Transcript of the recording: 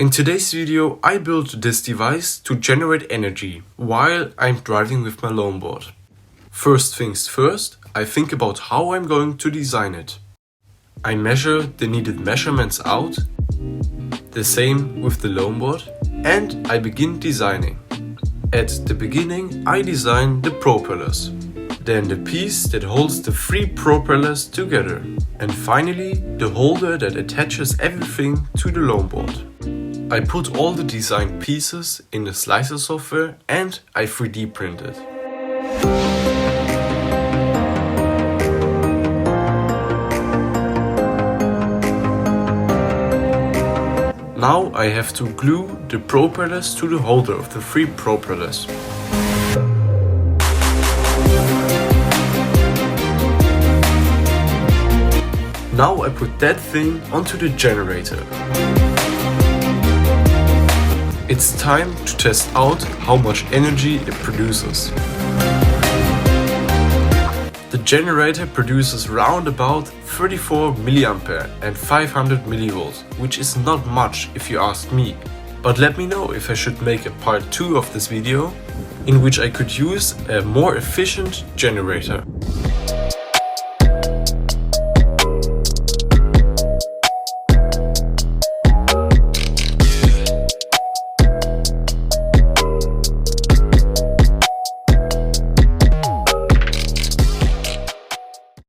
In today's video, I built this device to generate energy while I'm driving with my longboard. First things first, I think about how I'm going to design it. I measure the needed measurements out, the same with the longboard, and I begin designing. At the beginning, I design the propellers, then the piece that holds the three propellers together, and finally the holder that attaches everything to the longboard. I put all the design pieces in the slicer software and I 3D print it. Now I have to glue the propellers to the holder of the three propellers. Now I put that thing onto the generator. It's time to test out how much energy it produces. The generator produces round about 34 mA and 500 mV, which is not much if you ask me. But let me know if I should make a part 2 of this video, in which I could use a more efficient generator.